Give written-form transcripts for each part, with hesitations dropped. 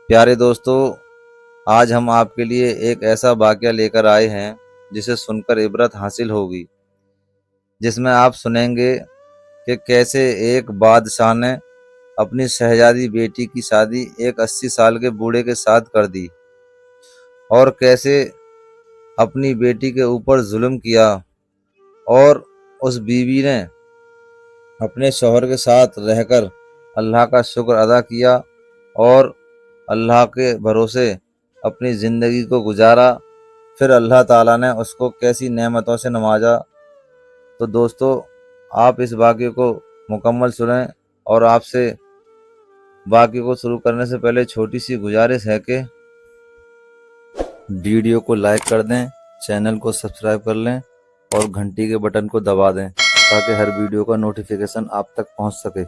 پیارے دوستو، آج ہم آپ کے لیے ایک ایسا واقعہ لے کر آئے ہیں جسے سن کر عبرت حاصل ہوگی، جس میں آپ سنیں گے کہ کیسے ایک بادشاہ نے اپنی شہزادی بیٹی کی شادی ایک 80 سال کے بوڑھے کے ساتھ کر دی، اور کیسے اپنی بیٹی کے اوپر ظلم کیا، اور اس بیوی نے اپنے شوہر کے ساتھ رہ کر اللہ کا شکر ادا کیا اور اللہ کے بھروسے اپنی زندگی کو گزارا۔ پھر اللہ تعالیٰ نے اس کو کیسی نعمتوں سے نوازا۔ تو دوستو، آپ اس واقعے کو مکمل سنیں، اور آپ سے واقعے کو شروع کرنے سے پہلے چھوٹی سی گزارش ہے کہ ویڈیو کو لائک کر دیں، چینل کو سبسکرائب کر لیں اور گھنٹی کے بٹن کو دبا دیں تاکہ ہر ویڈیو کا نوٹیفیکیشن آپ تک پہنچ سکے۔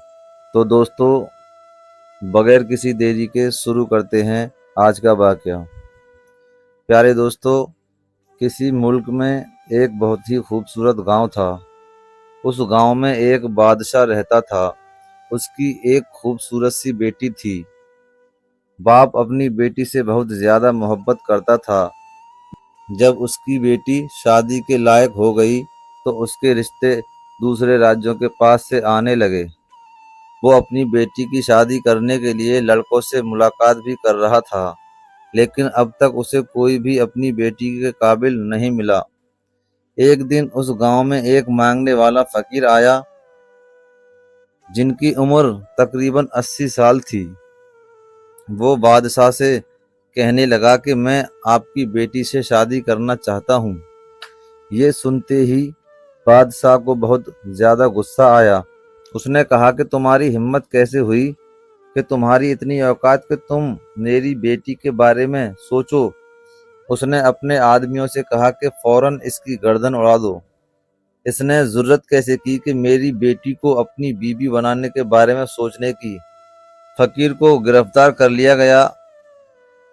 تو دوستو، بغیر کسی دیری کے شروع کرتے ہیں آج کا واقعہ۔ پیارے دوستو، کسی ملک میں ایک بہت ہی خوبصورت گاؤں تھا۔ اس گاؤں میں ایک بادشاہ رہتا تھا۔ اس کی ایک خوبصورت سی بیٹی تھی۔ باپ اپنی بیٹی سے بہت زیادہ محبت کرتا تھا۔ جب اس کی بیٹی شادی کے لائق ہو گئی تو اس کے رشتے دوسرے راجیوں کے پاس سے آنے لگے۔ وہ اپنی بیٹی کی شادی کرنے کے لیے لڑکوں سے ملاقات بھی کر رہا تھا، لیکن اب تک اسے کوئی بھی اپنی بیٹی کے قابل نہیں ملا۔ ایک دن اس گاؤں میں ایک مانگنے والا فقیر آیا، جن کی عمر تقریباً 80 سال تھی۔ وہ بادشاہ سے کہنے لگا کہ میں آپ کی بیٹی سے شادی کرنا چاہتا ہوں۔ یہ سنتے ہی بادشاہ کو بہت زیادہ غصہ آیا۔ اس نے کہا کہ تمہاری ہمت کیسے ہوئی کہ تمہاری اتنی اوقات کہ تم میری بیٹی کے بارے میں سوچو۔ اس نے اپنے آدمیوں سے کہا کہ فوراً اس کی گردن اڑا دو۔ اس نے جرأت کیسے کی کہ میری بیٹی کو اپنی بیوی بنانے کے بارے میں سوچنے کی۔ فقیر کو گرفتار کر لیا گیا۔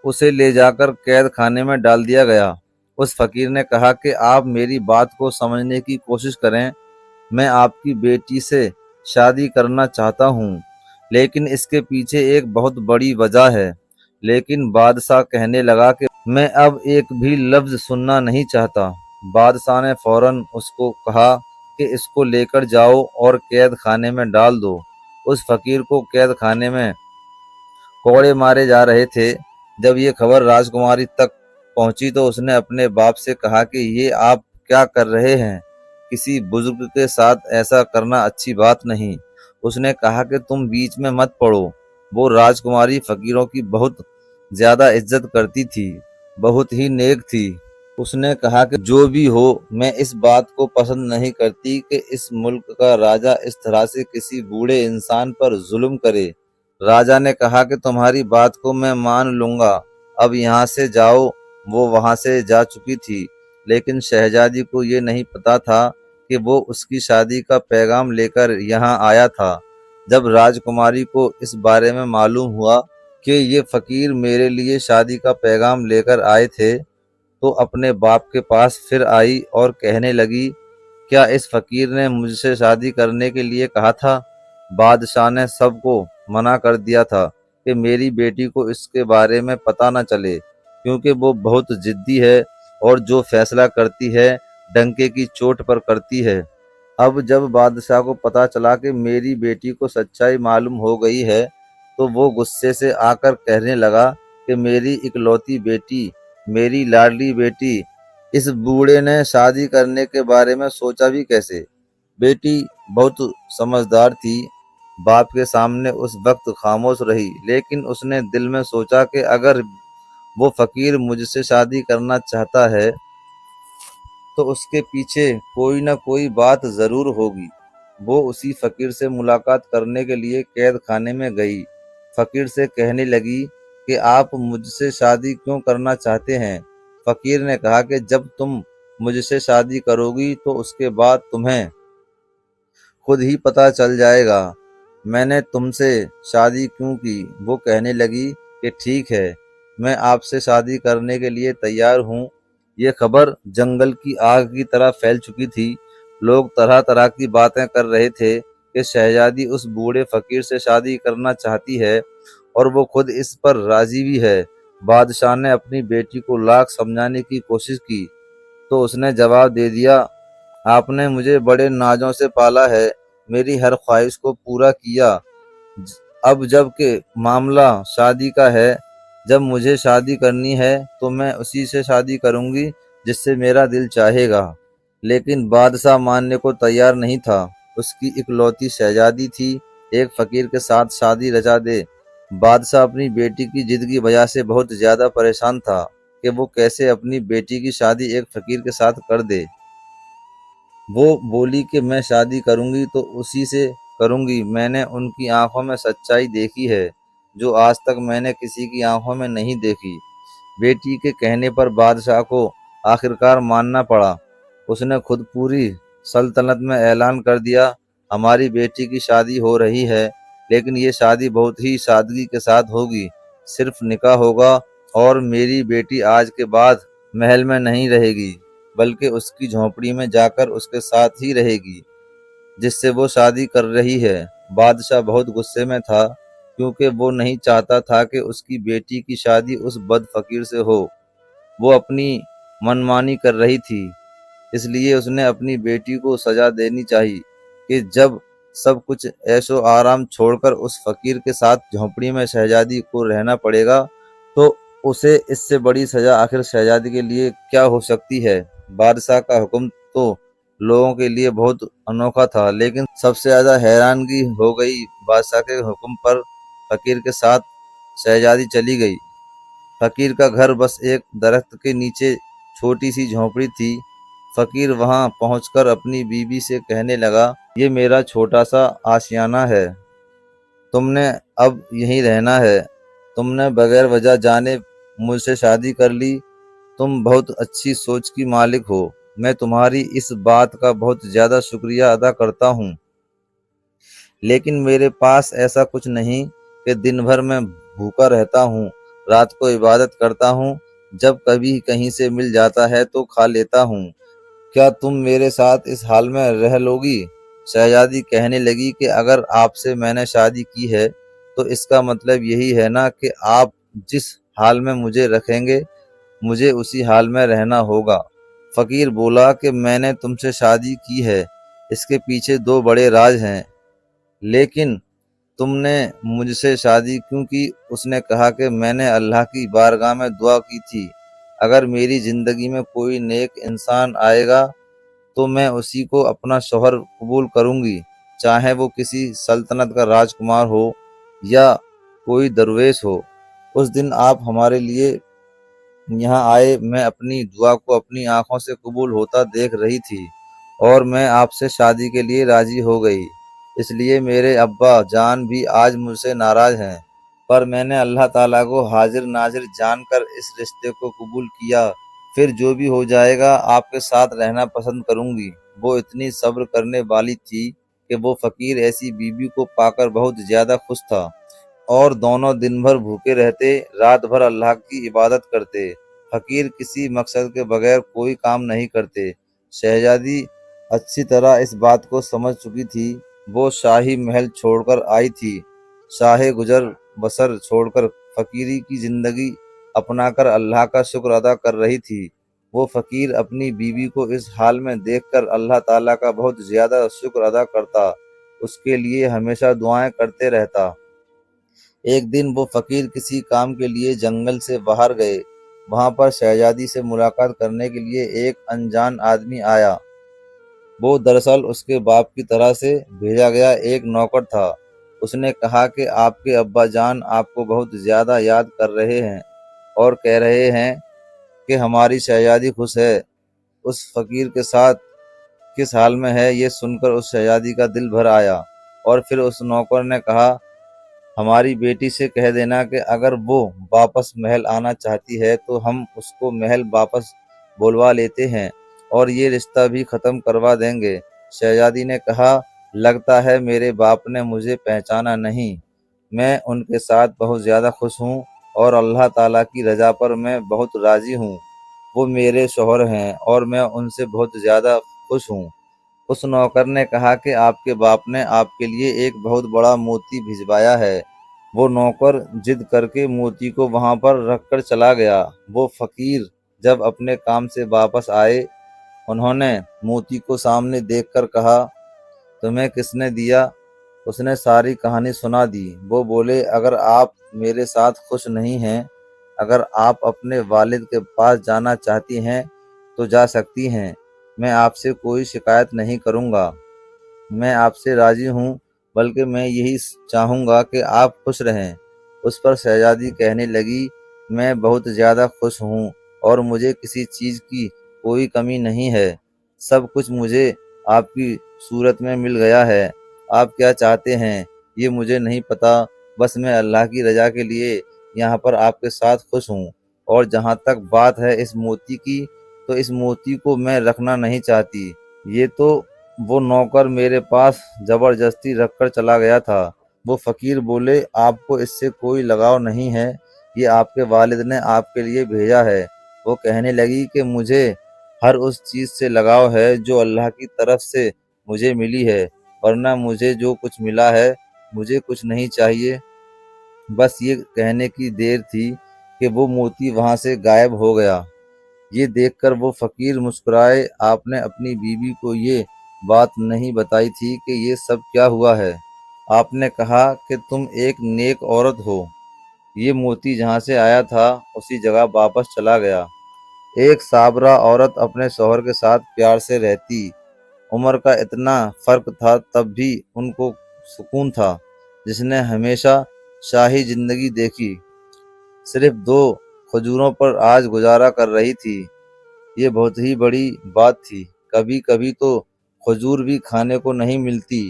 اسے لے جا کر قید خانے میں ڈال دیا گیا۔ اس فقیر نے کہا کہ آپ میری بات کو سمجھنے کی کوشش کریں۔ میں آپ کی بیٹی سے شادی کرنا چاہتا ہوں، لیکن اس کے پیچھے ایک بہت بڑی وجہ ہے۔ لیکن بادشاہ کہنے لگا کہ میں اب ایک بھی لفظ سننا نہیں چاہتا۔ بادشاہ نے فوراً اس کو کہا کہ اس کو لے کر جاؤ اور قید خانے میں ڈال دو۔ اس فقیر کو قید خانے میں کوڑے مارے جا رہے تھے۔ جب یہ خبر راجکماری تک پہنچی تو اس نے اپنے باپ سے کہا کہ یہ آپ کیا کر رہے ہیں؟ کسی بزرگ کے ساتھ ایسا کرنا اچھی بات نہیں۔ اس نے کہا کہ تم بیچ میں مت پڑو۔ وہ راجکماری فقیروں کی بہت زیادہ عزت کرتی تھی، بہت ہی نیک تھی۔ اس نے کہا کہ جو بھی ہو، میں اس بات کو پسند نہیں کرتی کہ اس ملک کا راجا اس طرح سے کسی بوڑھے انسان پر ظلم کرے۔ راجا نے کہا کہ تمہاری بات کو میں مان لوں گا، اب یہاں سے جاؤ۔ وہ وہاں سے جا چکی تھی، لیکن شہزادی کو یہ نہیں پتا تھا کہ وہ اس کی شادی کا پیغام لے کر یہاں آیا تھا۔ جب راجکماری کو اس بارے میں معلوم ہوا کہ یہ فقیر میرے لیے شادی کا پیغام لے کر آئے تھے، تو اپنے باپ کے پاس پھر آئی اور کہنے لگی، کیا اس فقیر نے مجھ سے شادی کرنے کے لیے کہا تھا؟ بادشاہ نے سب کو منع کر دیا تھا کہ میری بیٹی کو اس کے بارے میں پتہ نہ چلے، کیونکہ وہ بہت ضدی ہے اور جو فیصلہ کرتی ہے ڈنکے کی چوٹ پر کرتی ہے۔ اب جب بادشاہ کو پتہ چلا کہ میری بیٹی کو سچائی معلوم ہو گئی ہے تو وہ غصے سے آ کر کہنے لگا کہ میری اکلوتی بیٹی، میری لاڈلی بیٹی، اس بوڑھے نے شادی کرنے کے بارے میں سوچا بھی کیسے؟ بیٹی بہت سمجھدار تھی، باپ کے سامنے اس وقت خاموش رہی، لیکن اس نے دل میں سوچا کہ اگر وہ فقیر مجھ سے شادی کرنا چاہتا ہے تو اس کے پیچھے کوئی نہ کوئی بات ضرور ہوگی۔ وہ اسی فقیر سے ملاقات کرنے کے لیے قید خانے میں گئی۔ فقیر سے کہنے لگی کہ آپ مجھ سے شادی کیوں کرنا چاہتے ہیں؟ فقیر نے کہا کہ جب تم مجھ سے شادی کرو گی تو اس کے بعد تمہیں خود ہی پتہ چل جائے گا میں نے تم سے شادی کیوں کی۔ وہ کہنے لگی کہ ٹھیک ہے، میں آپ سے شادی کرنے کے لیے تیار ہوں۔ یہ خبر جنگل کی آگ کی طرح پھیل چکی تھی۔ لوگ طرح طرح کی باتیں کر رہے تھے کہ شہزادی اس بوڑھے فقیر سے شادی کرنا چاہتی ہے اور وہ خود اس پر راضی بھی ہے۔ بادشاہ نے اپنی بیٹی کو لاکھ سمجھانے کی کوشش کی تو اس نے جواب دے دیا، آپ نے مجھے بڑے نازوں سے پالا ہے، میری ہر خواہش کو پورا کیا۔ اب جب کہ معاملہ شادی کا ہے، جب مجھے شادی کرنی ہے تو میں اسی سے شادی کروں گی جس سے میرا دل چاہے گا۔ لیکن بادشاہ ماننے کو تیار نہیں تھا۔ اس کی اکلوتی شہزادی تھی، ایک فقیر کے ساتھ شادی رچا دے۔ بادشاہ اپنی بیٹی کی ضد کی وجہ سے بہت زیادہ پریشان تھا کہ وہ کیسے اپنی بیٹی کی شادی ایک فقیر کے ساتھ کر دے۔ وہ بولی کہ میں شادی کروں گی تو اسی سے کروں گی، میں نے ان کی آنکھوں میں سچائی دیکھی ہے جو آج تک میں نے کسی کی آنکھوں میں نہیں دیکھی۔ بیٹی کے کہنے پر بادشاہ کو آخرکار ماننا پڑا۔ اس نے خود پوری سلطنت میں اعلان کر دیا، ہماری بیٹی کی شادی ہو رہی ہے، لیکن یہ شادی بہت ہی سادگی کے ساتھ ہوگی، صرف نکاح ہوگا اور میری بیٹی آج کے بعد محل میں نہیں رہے گی بلکہ اس کی جھونپڑی میں جا کر اس کے ساتھ ہی رہے گی جس سے وہ شادی کر رہی ہے۔ بادشاہ بہت غصے میں تھا کیونکہ وہ نہیں چاہتا تھا کہ اس کی بیٹی کی شادی اس بد فقیر سے ہو۔ وہ اپنی منمانی کر رہی تھی، اس لیے اس نے اپنی بیٹی کو سزا دینی چاہی کہ جب سب کچھ عیش و آرام چھوڑ کر اس فقیر کے ساتھ جھونپڑی میں شہزادی کو رہنا پڑے گا تو اسے اس سے بڑی سزا آخر شہزادی کے لیے کیا ہو سکتی ہے۔ بادشاہ کا حکم تو لوگوں کے لیے بہت انوکھا تھا، لیکن سب سے زیادہ حیرانگی ہو گئی بادشاہ کے حکم پر فقیر کے ساتھ شہزادی چلی گئی۔ فقیر کا گھر بس ایک درخت کے نیچے چھوٹی سی جھونپڑی تھی۔ فقیر وہاں پہنچ کر اپنی بیوی سے کہنے لگا، یہ میرا چھوٹا سا آشیانہ ہے، تم نے اب یہیں رہنا ہے، تم نے بغیر وجہ جانے مجھ سے شادی کر لی، تم بہت اچھی سوچ کی مالک ہو، میں تمہاری اس بات کا بہت زیادہ شکریہ ادا کرتا ہوں، لیکن میرے پاس ایسا کچھ نہیں کہ دن بھر میں بھوکا رہتا ہوں، رات کو عبادت کرتا ہوں، جب کبھی کہیں سے مل جاتا ہے تو کھا لیتا ہوں، کیا تم میرے ساتھ اس حال میں رہ لوگی؟ شہزادی کہنے لگی کہ اگر آپ سے میں نے شادی کی ہے تو اس کا مطلب یہی ہے نا کہ آپ جس حال میں مجھے رکھیں گے مجھے اسی حال میں رہنا ہوگا۔ فقیر بولا کہ میں نے تم سے شادی کی ہے، اس کے پیچھے دو بڑے راز ہیں، لیکن تم نے مجھ سے شادی کیوں کی؟ اس نے کہا کہ میں نے اللہ کی بارگاہ میں دعا کی تھی، اگر میری زندگی میں کوئی نیک انسان آئے گا تو میں اسی کو اپنا شوہر قبول کروں گی، چاہے وہ کسی سلطنت کا راجکمار ہو یا کوئی درویش ہو۔ اس دن آپ ہمارے لیے یہاں آئے، میں اپنی دعا کو اپنی آنکھوں سے قبول ہوتا دیکھ رہی تھی اور میں آپ سے شادی کے لیے راضی ہو گئی، اس لیے میرے ابا جان بھی آج مجھ سے ناراض ہیں، پر میں نے اللہ تعالیٰ کو حاضر ناظر جان کر اس رشتے کو قبول کیا، پھر جو بھی ہو جائے گا آپ کے ساتھ رہنا پسند کروں گی۔ وہ اتنی صبر کرنے والی تھی کہ وہ فقیر ایسی بیوی کو پا کر بہت زیادہ خوش تھا، اور دونوں دن بھر بھوکے رہتے، رات بھر اللہ کی عبادت کرتے۔ فقیر کسی مقصد کے بغیر کوئی کام نہیں کرتے۔ شہزادی اچھی طرح اس بات کو سمجھ چکی تھی، وہ شاہی محل چھوڑ کر آئی تھی، شاہ گزر بسر چھوڑ کر فقیری کی زندگی اپنا کر اللہ کا شکر ادا کر رہی تھی۔ وہ فقیر اپنی بیوی کو اس حال میں دیکھ کر اللہ تعالیٰ کا بہت زیادہ شکر ادا کرتا، اس کے لیے ہمیشہ دعائیں کرتے رہتا۔ ایک دن وہ فقیر کسی کام کے لیے جنگل سے باہر گئے، وہاں پر شہزادی سے ملاقات کرنے کے لیے ایک انجان آدمی آیا۔ وہ دراصل اس کے باپ کی طرح سے بھیجا گیا ایک نوکر تھا۔ اس نے کہا کہ آپ کے ابا جان آپ کو بہت زیادہ یاد کر رہے ہیں اور کہہ رہے ہیں کہ ہماری شہزادی خوش ہے، اس فقیر کے ساتھ کس حال میں ہے۔ یہ سن کر اس شہزادی کا دل بھر آیا، اور پھر اس نوکر نے کہا، ہماری بیٹی سے کہہ دینا کہ اگر وہ واپس محل آنا چاہتی ہے تو ہم اس کو محل واپس بلوا لیتے ہیں اور یہ رشتہ بھی ختم کروا دیں گے۔ شہزادی نے کہا، لگتا ہے میرے باپ نے مجھے پہچانا نہیں، میں ان کے ساتھ بہت زیادہ خوش ہوں اور اللہ تعالیٰ کی رضا پر میں بہت راضی ہوں، وہ میرے شوہر ہیں اور میں ان سے بہت زیادہ خوش ہوں۔ اس نوکر نے کہا کہ آپ کے باپ نے آپ کے لیے ایک بہت بڑا موتی بھجوایا ہے، वो नौकर जिद करके मोती को वहां पर रख कर चला गया। वो फकीर जब अपने काम से वापस आए, उन्होंने मोती को सामने देखकर कहा, तुम्हें किसने दिया? उसने सारी कहानी सुना दी। वो बोले, अगर आप मेरे साथ खुश नहीं हैं, अगर आप अपने वालिद के पास जाना चाहती हैं तो जा सकती हैं, मैं आपसे कोई शिकायत नहीं करूँगा, मैं आपसे राजी हूँ, बल्कि मैं यही चाहूँगा कि आप खुश रहें। उस पर शहजादी कहने लगी, मैं बहुत ज़्यादा खुश हूँ और मुझे किसी चीज़ की कोई कमी नहीं है, सब कुछ मुझे आपकी सूरत में मिल गया है। आप क्या चाहते हैं ये मुझे नहीं पता, बस मैं अल्लाह की रज़ा के लिए यहाँ पर आपके साथ खुश हूँ। और जहाँ तक बात है इस मोती की, तो इस मोती को मैं रखना नहीं चाहती, ये तो वो नौकर मेरे पास जबरदस्ती रखकर चला गया था। वो फकीर बोले, आपको इससे कोई लगाव नहीं है, ये आपके वालिद ने आपके लिए भेजा है। वो कहने लगी कि मुझे हर उस चीज़ से लगाव है जो अल्लाह की तरफ से मुझे मिली है, वरना मुझे जो कुछ मिला है मुझे कुछ नहीं चाहिए। बस ये कहने की देर थी कि वो मोती वहां से गायब हो गया। ये देखकर वो फकीर मुस्कुराए। आपने अपनी बीवी को ये बात नहीं बताई थी कि ये सब क्या हुआ है। आपने कहा कि तुम एक नेक औरत हो। ये मोती जहाँ से आया था उसी जगह वापस चला गया। एक साबरा औरत अपने शौहर के साथ प्यार से रहती। उम्र का इतना फर्क था तब भी उनको सुकून था। जिसने हमेशा शाही जिंदगी देखी, सिर्फ 2 खजूरों पर आज गुजारा कर रही थी। ये बहुत ही बड़ी बात थी। कभी कभी तो खजूर भी खाने को नहीं मिलती।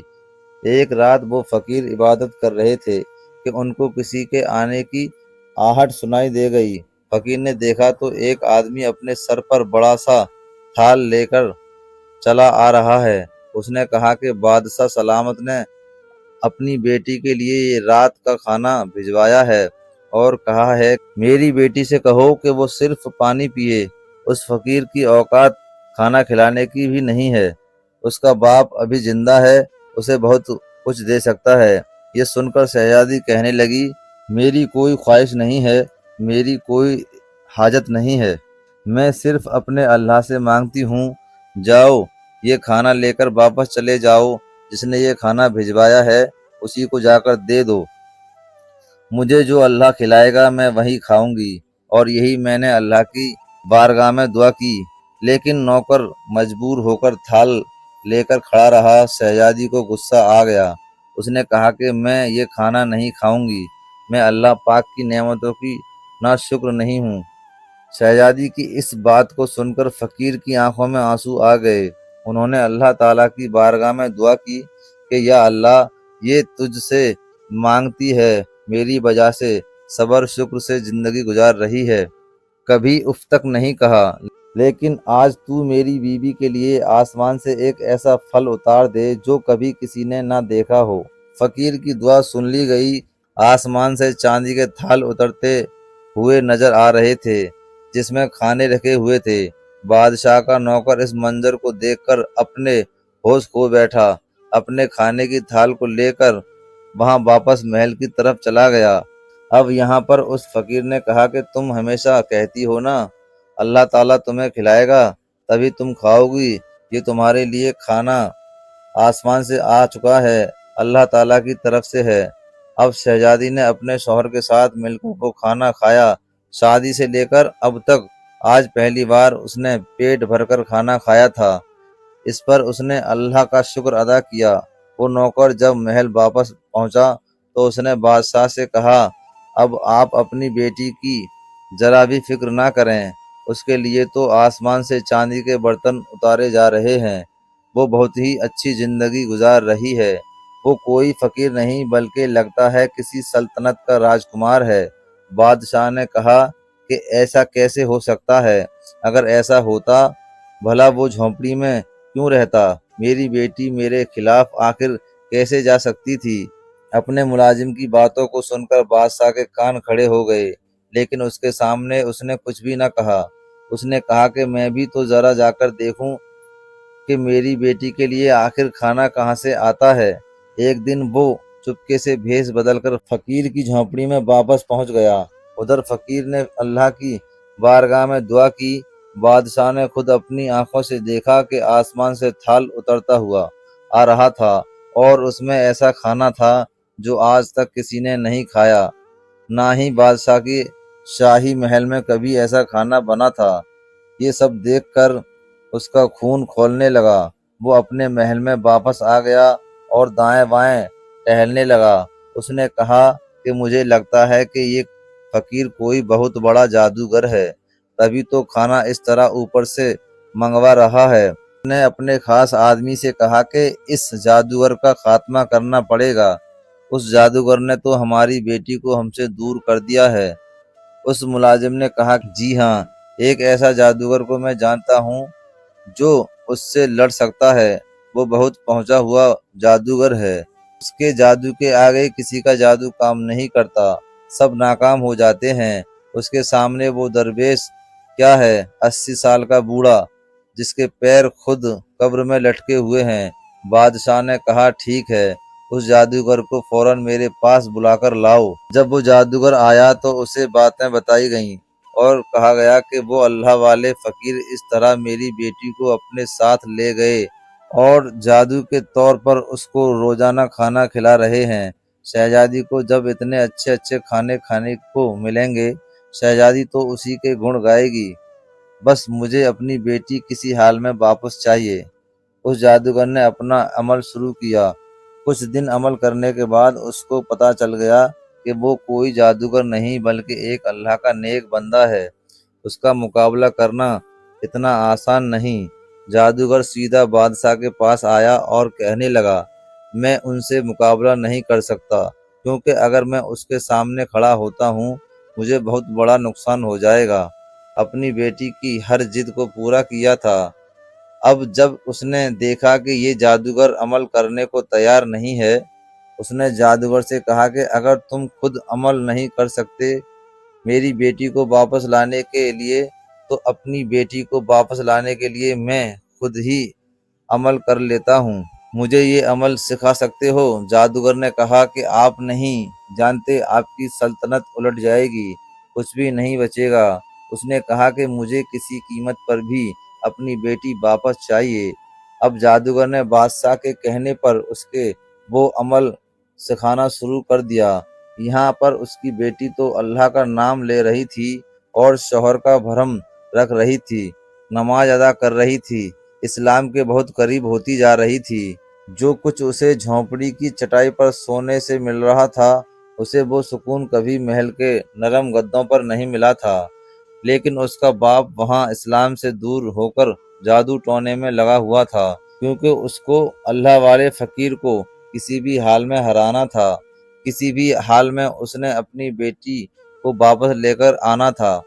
एक रात वो फकीर इबादत कर रहे थे कि उनको किसी के आने की आहट सुनाई दे गई। फकीर ने देखा तो एक आदमी अपने सर पर बड़ा सा थाल लेकर चला आ रहा है। उसने कहा कि बादशाह सलामत ने अपनी बेटी के लिए ये रात का खाना भिजवाया है और कहा है मेरी बेटी से कहो कि वो सिर्फ पानी पिए। उस फकीर की औकात खाना खिलाने की भी नहीं है। उसका बाप अभी जिंदा है, उसे बहुत कुछ दे सकता है। ये सुनकर शहजादी कहने लगी, मेरी कोई ख्वाहिश नहीं है, मेरी कोई हाजत नहीं है, मैं सिर्फ अपने अल्लाह से मांगती हूँ। जाओ, ये खाना लेकर वापस चले जाओ, जिसने ये खाना भिजवाया है उसी को जाकर दे दो। मुझे जो अल्लाह खिलाएगा मैं वही खाऊंगी। और यही मैंने अल्लाह की बारगाह में दुआ की। लेकिन नौकर मजबूर होकर थाल लेकर खड़ा रहा। शहजादी को गुस्सा आ गया। उसने कहा कि मैं ये खाना नहीं खाऊंगी, मैं अल्लाह पाक की नेमतों की नाशुक्र नहीं हूँ। शहजादी की इस बात को सुनकर फकीर की आंखों में आंसू आ गए। उन्होंने अल्लाह ताला की बारगाह में दुआ की कि या अल्लाह, ये तुझसे मांगती है, मेरी वजह से सबर शुक्र से जिंदगी गुजार रही है, कभी उफ तक नहीं कहा, लेकिन आज तू मेरी बीवी के लिए आसमान से एक ऐसा फल उतार दे जो कभी किसी ने ना देखा हो। फकीर की दुआ सुन ली गई। आसमान से चांदी के थाल उतरते हुए नजर आ रहे थे जिसमें खाने रखे हुए थे। बादशाह का नौकर इस मंजर को देखकर अपने होश खो बैठा। अपने खाने की थाल को लेकर वहां वापस महल की तरफ चला गया। अब यहाँ पर उस फकीर ने कहा कि तुम हमेशा कहती हो ना, अल्लाह ताला तुम्हें खिलाएगा तभी तुम खाओगी। ये तुम्हारे लिए खाना आसमान से आ चुका है, अल्लाह ताला की तरफ से है। अब शहजादी ने अपने शौहर के साथ मिलकर वो खाना खाया। शादी से लेकर अब तक आज पहली बार उसने पेट भरकर खाना खाया था। इस पर उसने अल्लाह का शुक्र अदा किया। वो नौकर जब महल वापस पहुंचा तो उसने बादशाह से कहा, अब आप अपनी बेटी की जरा भी फिक्र ना करें, उसके लिए तो आसमान से चांदी के बर्तन उतारे जा रहे हैं। वो बहुत ही अच्छी जिंदगी गुजार रही है। वो कोई फकीर नहीं बल्कि लगता है किसी सल्तनत का राजकुमार है। बादशाह ने कहा कि ऐसा कैसे हो सकता है? अगर ऐसा होता भला वो झोंपड़ी में क्यों रहता? मेरी बेटी मेरे खिलाफ आखिर कैसे जा सकती थी? अपने मुलाजिम की बातों को सुनकर बादशाह के कान खड़े हो गए, लेकिन उसके सामने उसने कुछ भी न कहा। उसने कहा कि मैं भी तो जरा जाकर देखूं कि मेरी बेटी के लिए आखिर खाना कहाँ से आता है। एक दिन वो चुपके से भेष बदल कर फकीर की झोंपड़ी में वापस पहुंच गया। उधर फकीर ने अल्लाह की बारगाह में दुआ की। बादशाह ने खुद अपनी आंखों से देखा कि आसमान से थाल उतरता हुआ आ रहा था और उसमें ऐसा खाना था जो आज तक किसी ने नहीं खाया। ना ही बादशाह की शाही महल में कभी ऐसा खाना बना था। ये सब देखकर उसका खून खौलने लगा। वो अपने महल में वापस आ गया और दाएं बाएं टहलने लगा। उसने कहा कि मुझे लगता है कि ये फकीर कोई बहुत बड़ा जादूगर है, तभी तो खाना इस तरह ऊपर से मंगवा रहा है। उसने अपने खास आदमी से कहा कि इस जादूगर का खात्मा करना पड़ेगा। उस जादूगर ने तो हमारी बेटी को हमसे दूर कर दिया है। उस मुलाजिम ने कहा, जी हाँ, एक ऐसा जादूगर को मैं जानता हूँ जो उससे लड़ सकता है। वो बहुत पहुंचा हुआ जादूगर है। उसके जादू के आगे किसी का जादू काम नहीं करता, सब नाकाम हो जाते हैं। उसके सामने वो दरवेश क्या है, 80 साल का बूढ़ा जिसके पैर खुद कब्र में लटके हुए हैं। बादशाह ने कहा, ठीक है, उस जादूगर को फौरन मेरे पास बुलाकर लाओ। जब वो जादूगर आया तो उसे बातें बताई गईं और कहा गया कि वो अल्लाह वाले फकीर इस तरह मेरी बेटी को अपने साथ ले गए और जादू के तौर पर उसको रोजाना खाना खिला रहे हैं। शहजादी को जब इतने अच्छे अच्छे खाने खाने को मिलेंगे, शहजादी तो उसी के गुण गाएगी। बस मुझे अपनी बेटी किसी हाल में वापस चाहिए। उस जादूगर ने अपना अमल शुरू किया। कुछ दिन अमल करने के बाद उसको पता चल गया कि वो कोई जादूगर नहीं बल्कि एक अल्लाह का नेक बंदा है। उसका मुकाबला करना इतना आसान नहीं। जादूगर सीधा बादशाह के पास आया और कहने लगा, मैं उनसे मुकाबला नहीं कर सकता, क्योंकि अगर मैं उसके सामने खड़ा होता हूँ मुझे बहुत बड़ा नुकसान हो जाएगा। अपनी बेटी की हर जिद को पूरा किया था। अब जब उसने देखा कि ये जादूगर अमल करने को तैयार नहीं है, उसने जादूगर से कहा कि अगर तुम खुद अमल नहीं कर सकते मेरी बेटी को वापस लाने के लिए, तो अपनी बेटी को वापस लाने के लिए मैं खुद ही अमल कर लेता हूँ। मुझे ये अमल सिखा सकते हो? जादूगर ने कहा कि आप नहीं जानते, आपकी सल्तनत उलट जाएगी, कुछ भी नहीं बचेगा। उसने कहा कि मुझे किसी कीमत पर भी अपनी बेटी वापस चाहिए। अब जादूगर ने बादशाह के कहने पर उसके वो अमल सिखाना शुरू कर दिया। यहाँ पर उसकी बेटी तो अल्लाह का नाम ले रही थी और शौहर का भरम रख रही थी, नमाज अदा कर रही थी, इस्लाम के बहुत करीब होती जा रही थी। जो कुछ उसे झोंपड़ी की चटाई पर सोने से मिल रहा था, उसे वो सुकून कभी महल के नरम गद्दों पर नहीं मिला था। लेकिन उसका बाप वहाँ इस्लाम से दूर होकर जादू टोने में लगा हुआ था, क्योंकि उसको अल्लाह वाले फकीर को किसी भी हाल में हराना था। किसी भी हाल में उसने अपनी बेटी को वापस लेकर आना था।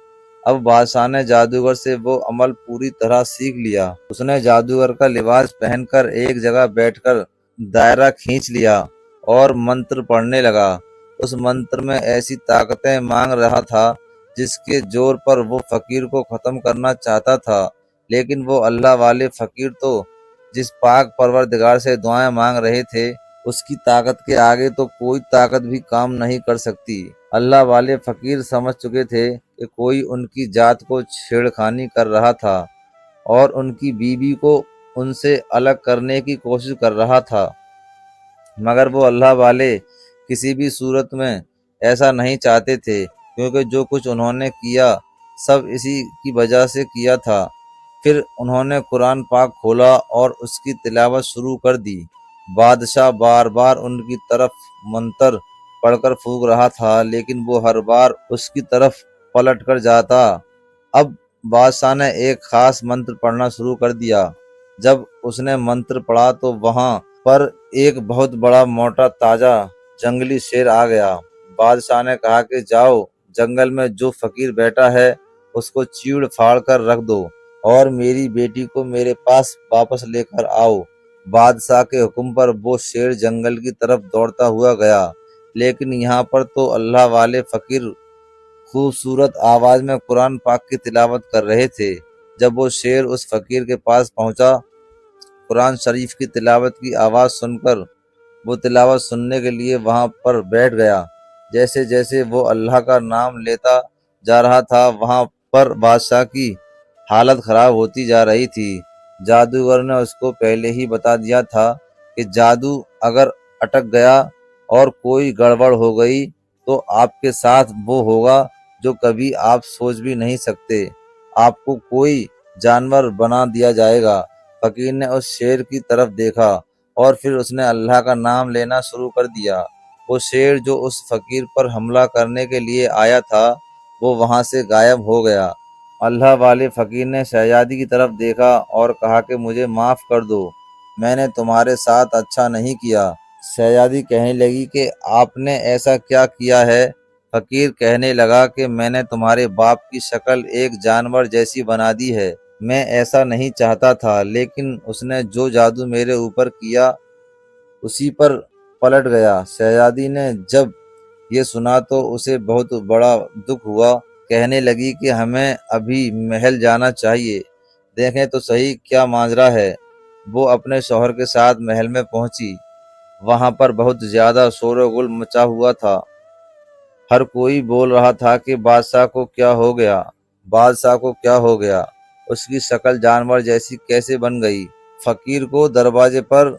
अब बादशाह ने जादूगर से वो अमल पूरी तरह सीख लिया। उसने जादूगर का लिबास पहनकर एक जगह बैठकर दायरा खींच लिया और मंत्र पढ़ने लगा। उस मंत्र में ऐसी ताकतें मांग रहा था जिसके जोर पर वो फकीर को खत्म करना चाहता था। लेकिन वो अल्लाह वाले फकीर तो जिस पाक परवरदिगार से दुआएं मांग रहे थे, उसकी ताकत के आगे तो कोई ताकत भी काम नहीं कर सकती। अल्लाह वाले फकीर समझ चुके थे कि कोई उनकी जात को छेड़खानी कर रहा था और उनकी बीवी को उनसे अलग करने की कोशिश कर रहा था, मगर वो अल्लाह वाले किसी भी सूरत में ऐसा नहीं चाहते थे, क्योंकि जो कुछ उन्होंने किया सब इसी की वजह से किया था। फिर उन्होंने कुरान पाक खोला और उसकी तिलावत शुरू कर दी। बादशाह बार बार उनकी तरफ मंतर पढ़कर फूंक रहा था, लेकिन वो हर बार उसकी तरफ पलट कर जाता। अब बादशाह ने एक खास मंत्र पढ़ना शुरू कर दिया। जब उसने मंत्र पढ़ा तो वहां पर एक बहुत बड़ा मोटा ताजा जंगली शेर आ गया। बादशाह ने कहा कि जाओ, जंगल में जो फकीर बैठा है उसको चीड़ फाड़ कर रख दो और मेरी बेटी को मेरे पास वापस लेकर आओ। बादशाह के हुक्म पर वो शेर जंगल की तरफ दौड़ता हुआ गया। लेकिन यहाँ पर तो अल्लाह वाले फकीर खूबसूरत आवाज में कुरान पाक की तिलावत कर रहे थे। जब वो शेर उस फकीर के पास पहुंचा, कुरान शरीफ की तिलावत की आवाज सुनकर وہ تلاوت سننے کے لیے وہاں پر بیٹھ گیا۔ جیسے جیسے وہ اللہ کا نام لیتا جا رہا تھا وہاں پر بادشاہ کی حالت خراب ہوتی جا رہی تھی۔ جادوگر نے اس کو پہلے ہی بتا دیا تھا کہ جادو اگر اٹک گیا اور کوئی گڑبڑ ہو گئی تو آپ کے ساتھ وہ ہوگا جو کبھی آپ سوچ بھی نہیں سکتے۔ آپ کو کوئی جانور بنا دیا جائے گا۔ فقیر نے اس شیر کی طرف دیکھا اور پھر اس نے اللہ کا نام لینا شروع کر دیا۔ وہ شیر جو اس فقیر پر حملہ کرنے کے لیے آیا تھا وہ وہاں سے غائب ہو گیا۔ اللہ والے فقیر نے شہزادی کی طرف دیکھا اور کہا کہ مجھے معاف کر دو، میں نے تمہارے ساتھ اچھا نہیں کیا۔ شہزادی کہنے لگی کہ آپ نے ایسا کیا کیا ہے؟ فقیر کہنے لگا کہ میں نے تمہارے باپ کی شکل ایک جانور جیسی بنا دی ہے۔ میں ایسا نہیں چاہتا تھا، لیکن اس نے جو جادو میرے اوپر کیا اسی پر پلٹ گیا۔ شہزادی نے جب یہ سنا تو اسے بہت بڑا دکھ ہوا۔ کہنے لگی کہ ہمیں ابھی محل جانا چاہیے، دیکھیں تو صحیح کیا ماجرا ہے۔ وہ اپنے شوہر کے ساتھ محل میں پہنچی۔ وہاں پر بہت زیادہ شور و غل مچا ہوا تھا۔ ہر کوئی بول رہا تھا کہ بادشاہ کو کیا ہو گیا، بادشاہ کو کیا ہو گیا، اس کی شکل جانور جیسی کیسے بن گئی۔ فقیر کو دروازے پر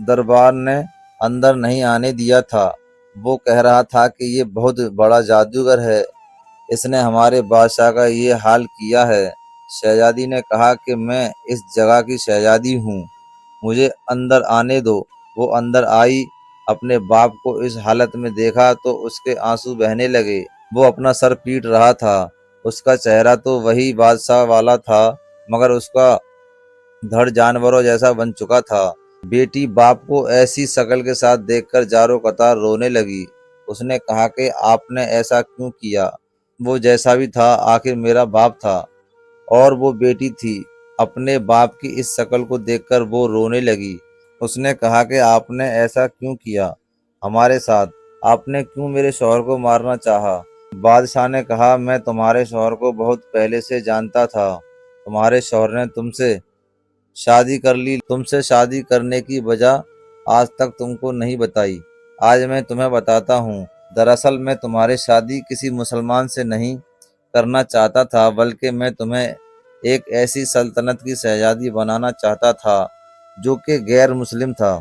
دربار نے اندر نہیں آنے دیا تھا۔ وہ کہہ رہا تھا کہ یہ بہت بڑا جادوگر ہے، اس نے ہمارے بادشاہ کا یہ حال کیا ہے۔ شہزادی نے کہا کہ میں اس جگہ کی شہزادی ہوں، مجھے اندر آنے دو۔ وہ اندر آئی، اپنے باپ کو اس حالت میں دیکھا تو اس کے آنسو بہنے لگے۔ وہ اپنا سر پیٹ رہا تھا۔ اس کا چہرہ تو وہی بادشاہ والا تھا مگر اس کا دھڑ جانوروں جیسا بن چکا تھا۔ بیٹی باپ کو ایسی شکل کے ساتھ دیکھ کر جارو قطار رونے لگی۔ اس نے کہا کہ آپ نے ایسا کیوں کیا؟ وہ جیسا بھی تھا آخر میرا باپ تھا اور وہ بیٹی تھی۔ اپنے باپ کی اس شکل کو دیکھ کر وہ رونے لگی۔ اس نے کہا کہ آپ نے ایسا کیوں کیا ہمارے ساتھ؟ آپ نے کیوں میرے شوہر کو مارنا چاہا؟ بادشاہ نے کہا میں تمہارے شوہر کو بہت پہلے سے جانتا تھا۔ تمہارے شوہر نے تم سے شادی کر لی، تم سے شادی کرنے کی وجہ آج تک تم کو نہیں بتائی، آج میں تمہیں بتاتا ہوں۔ دراصل میں تمہاری شادی کسی مسلمان سے نہیں کرنا چاہتا تھا بلکہ میں تمہیں ایک ایسی سلطنت کی شہزادی بنانا چاہتا تھا جو کہ غیر مسلم تھا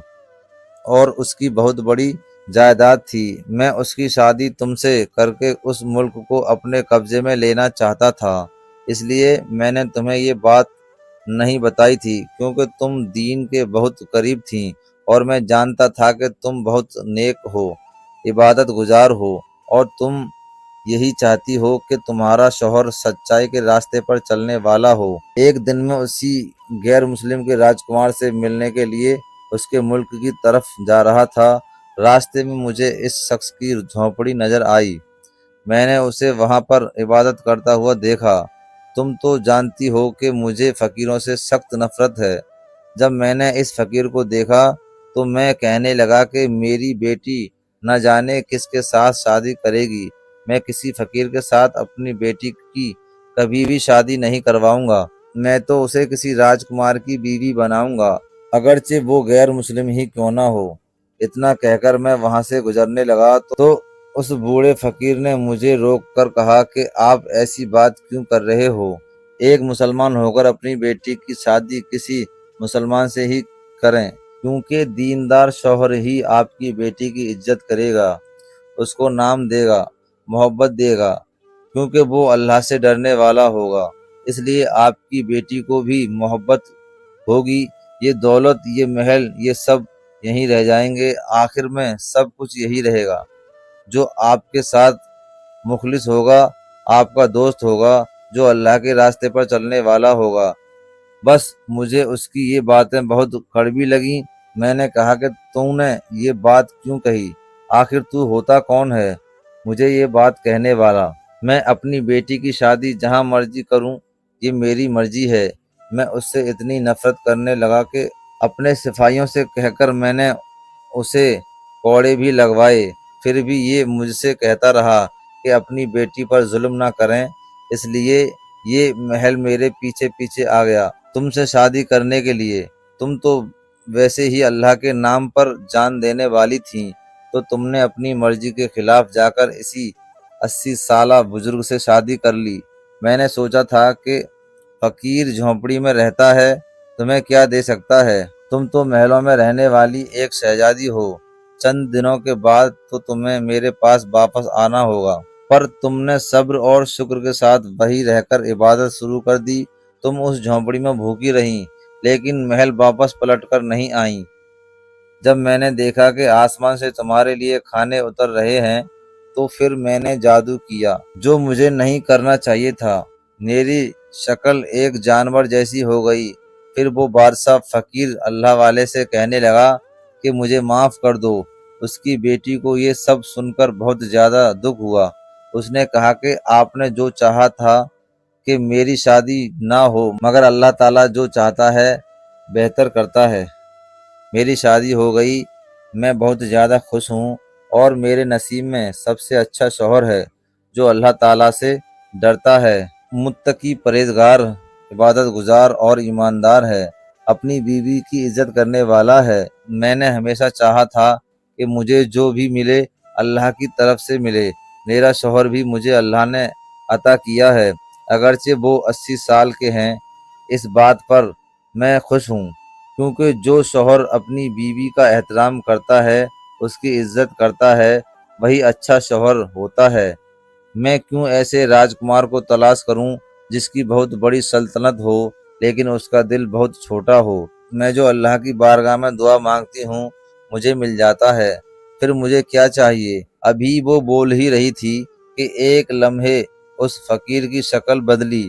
اور اس کی بہت بڑی جائیداد تھی۔ میں اس کی شادی تم سے کر کے اس ملک کو اپنے قبضے میں لینا چاہتا تھا، اس لیے میں نے تمہیں یہ بات نہیں بتائی تھی کیونکہ تم دین کے بہت قریب تھیں اور میں جانتا تھا کہ تم بہت نیک ہو، عبادت گزار ہو اور تم یہی چاہتی ہو کہ تمہارا شوہر سچائی کے راستے پر چلنے والا ہو۔ ایک دن میں اسی غیر مسلم کے راجکمار سے ملنے کے لیے اس کے ملک کی طرف جا رہا تھا۔ راستے میں مجھے اس شخص کی جھونپڑی نظر آئی، میں نے اسے وہاں پر عبادت کرتا ہوا دیکھا۔ تم تو جانتی ہو کہ مجھے فقیروں سے سخت نفرت ہے۔ جب میں نے اس فقیر کو دیکھا تو میں کہنے لگا کہ میری بیٹی نہ جانے کس کے ساتھ شادی کرے گی، میں کسی فقیر کے ساتھ اپنی بیٹی کی کبھی بھی شادی نہیں کرواؤں گا، میں تو اسے کسی راجکمار کی بیوی بناؤں گا اگرچہ وہ غیر مسلم ہی کیوں نہ ہو۔ اتنا کہہ کر میں وہاں سے گزرنے لگا تو اس بوڑھے فقیر نے مجھے روک کر کہا کہ آپ ایسی بات کیوں کر رہے ہو؟ ایک مسلمان ہو کر اپنی بیٹی کی شادی کسی مسلمان سے ہی کریں، کیونکہ دیندار شوہر ہی آپ کی بیٹی کی عزت کرے گا، اس کو نام دے گا، محبت دے گا، کیونکہ وہ اللہ سے ڈرنے والا ہوگا، اس لیے آپ کی بیٹی کو بھی محبت ہوگی۔ یہ دولت، یہ محل، یہ سب یہیں رہ جائیں گے، آخر میں سب کچھ یہی رہے گا۔ جو آپ کے ساتھ مخلص ہوگا آپ کا دوست ہوگا، جو اللہ کے راستے پر چلنے والا ہوگا۔ بس مجھے اس کی یہ باتیں بہت کڑوی لگیں۔ میں نے کہا کہ تم نے یہ بات کیوں کہی؟ آخر تو ہوتا کون ہے مجھے یہ بات کہنے والا؟ میں اپنی بیٹی کی شادی جہاں مرضی کروں، یہ میری مرضی ہے۔ میں اس سے اتنی نفرت کرنے لگا کہ اپنے سپاہیوں سے کہہ کر میں نے اسے کوڑے بھی لگوائے، پھر بھی یہ مجھ سے کہتا رہا کہ اپنی بیٹی پر ظلم نہ کریں، اس لیے یہ محل میرے پیچھے پیچھے آ گیا تم سے شادی کرنے کے لیے۔ تم تو वैसे ही अल्लाह के नाम पर जान देने वाली थीं, तो तुमने अपनी मर्जी के खिलाफ जाकर इसी 80 साला बुजुर्ग से शादी कर ली। मैंने सोचा था कि फकीर झोंपड़ी में रहता है, तुम्हें क्या दे सकता है? तुम तो महलों में रहने वाली एक शहजादी हो। चंद दिनों के बाद तो तुम्हें मेरे पास वापस आना होगा। पर तुमने सब्र और शुक्र के साथ वहीं रहकर इबादत शुरू कर दी। तुम उस झोंपड़ी में भूखी रहीं, लेकिन महल वापस पलट कर नहीं आईं। जब मैंने देखा कि आसमान से तुम्हारे लिए खाने उतर रहे हैं, तो फिर मैंने जादू किया, जो मुझे नहीं करना चाहिए था। मेरी शक्ल एक जानवर जैसी हो गई। फिर वो बादशाह फकीर अल्लाह वाले से कहने लगा कि मुझे माफ़ कर दो। उसकी बेटी को ये सब सुनकर बहुत ज़्यादा दुख हुआ। उसने कहा कि आपने जो चाहा था कि मेरी शादी ना हो, मगर अल्लाह ताला जो चाहता है बेहतर करता है। मेरी शादी हो गई, मैं बहुत ज़्यादा खुश हूँ, और मेरे नसीब में सबसे अच्छा शौहर है जो अल्लाह ताला से डरता है, मुत्तकी, परहेजगार, इबादत गुजार और ईमानदार है, अपनी बीवी की इज्जत करने वाला है। मैंने हमेशा चाहा था कि मुझे जो भी मिले अल्लाह की तरफ से मिले। मेरा शौहर भी मुझे अल्लाह ने अता किया है, अगरचे वो 80 साल के हैं। इस बात पर मैं खुश हूँ, क्योंकि जो शौहर अपनी बीवी का एहतराम करता है, उसकी इज्जत करता है, वही अच्छा शौहर होता है। मैं क्यों ऐसे राजकुमार को तलाश करूं जिसकी बहुत बड़ी सल्तनत हो, लेकिन उसका दिल बहुत छोटा हो। मैं जो अल्लाह की बारगाह में दुआ मांगती हूँ, मुझे मिल जाता है। फिर मुझे क्या चाहिए? अभी वो बोल ही रही थी कि एक लम्हे उस फकीर की शक्ल बदली।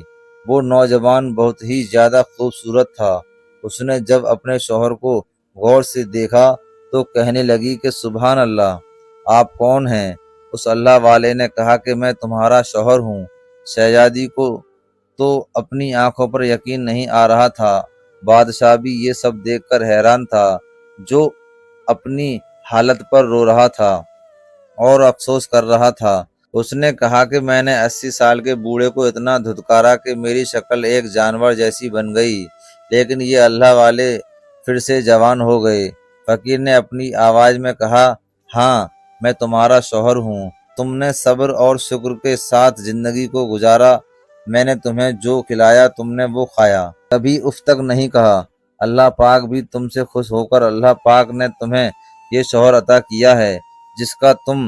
वो नौजवान बहुत ही ज्यादा खूबसूरत था। उसने जब अपने शौहर को गौर से देखा तो कहने लगी कि सुभान अल्लाह, आप कौन हैं? उस अल्लाह वाले ने कहा कि मैं तुम्हारा शौहर हूँ। शहजादी को तो अपनी आंखों पर यकीन नहीं आ रहा था। बादशाह भी ये सब देखकर हैरान था, जो अपनी हालत पर रो रहा था और अफसोस कर रहा था। उसने कहा कि मैंने 80 साल के बूढ़े को इतना धुतकारा कि मेरी शक्ल एक जानवर जैसी बन गई, लेकिन ये अल्लाह वाले फिर से जवान हो गए। फकीर ने अपनी आवाज में कहा, हाँ, मैं तुम्हारा शौहर हूँ। तुमने सब्र और शुक्र के साथ जिंदगी को गुजारा। मैंने तुम्हें जो खिलाया तुमने वो खाया, कभी उफ तक नहीं कहा। अल्लाह पाक भी तुमसे खुश होकर अल्लाह पाक ने तुम्हें ये शौहर अता किया है जिसका तुम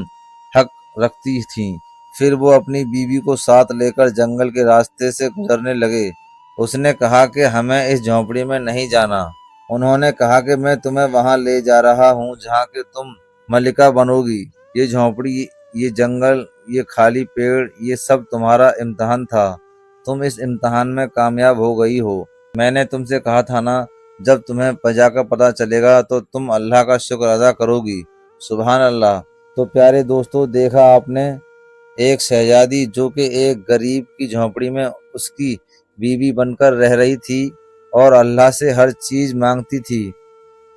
हक रखती थी। फिर वो अपनी बीवी को साथ लेकर जंगल के रास्ते से गुजरने लगे। उसने कहा कि हमें इस झोंपड़ी में नहीं जाना। उन्होंने कहा कि मैं तुम्हें वहां ले जा रहा हूँ जहाँ के तुम मलिका बनोगी। ये झोंपड़ी, ये जंगल, ये खाली पेड़, ये सब तुम्हारा इम्तिहान था। तुम इस इम्तिहान में कामयाब हो गई हो। मैंने तुमसे कहा था ना, जब तुम्हें जाकर पता चलेगा तो तुम अल्लाह का शुक्र अदा करोगी। सुभान अल्लाह। तो प्यारे दोस्तों, देखा आपने, एक शहजादी जो कि एक गरीब की झोंपड़ी में उसकी बीवी बनकर रह रही थी और अल्लाह से हर चीज मांगती थी।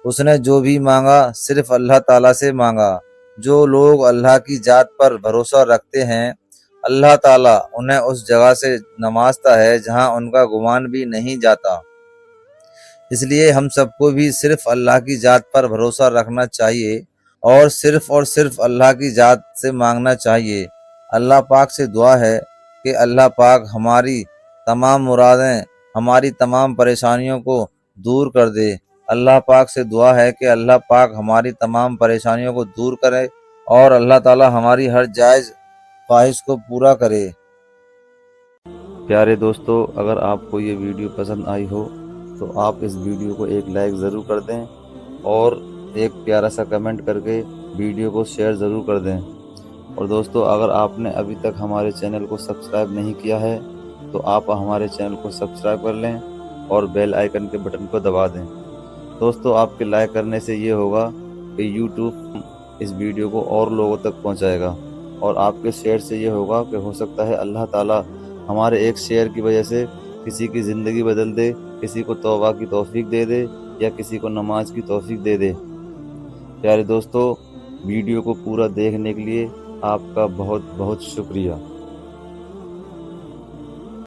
उसने जो भी मांगा सिर्फ अल्लाह ताला से मांगा। जो लोग अल्लाह की जात पर भरोसा रखते हैं, अल्लाह ताला उन्हें उस जगह से नवाजता है जहां उनका गुमान भी नहीं जाता। इसलिए हम सबको भी सिर्फ अल्लाह की जात पर भरोसा रखना चाहिए और सिर्फ अल्लाह की जात से मांगना चाहिए। अल्लाह पाक से दुआ है कि अल्लाह पाक हमारी तमाम मुरादें, हमारी तमाम परेशानियों को दूर कर दे। अल्लाह पाक से दुआ है कि अल्लाह पाक हमारी तमाम परेशानियों को दूर करे और अल्लाह ताला हमारी हर जायज़ ख्वाहिश को पूरा करे। प्यारे दोस्तों, अगर आपको ये वीडियो पसंद आई हो तो आप इस वीडियो को एक लाइक ज़रूर कर दें और एक प्यारा सा कमेंट करके वीडियो को शेयर ज़रूर कर दें। और दोस्तों, अगर आपने अभी तक हमारे चैनल को सब्सक्राइब नहीं किया है तो आप हमारे चैनल को सब्सक्राइब कर लें और बेल आइकन के बटन को दबा दें। दोस्तों, आपके लाइक करने से ये होगा कि यूट्यूब इस वीडियो को और लोगों तक पहुंचाएगा, और आपके शेयर से ये होगा कि हो सकता है अल्लाह ताला हमारे एक शेयर की वजह से किसी की ज़िंदगी बदल दे, किसी को तौबा की तौफीक दे दे या किसी को नमाज की तौफीक दे दे। प्यारे दोस्तों, वीडियो को पूरा देखने के लिए आपका बहुत बहुत शुक्रिया।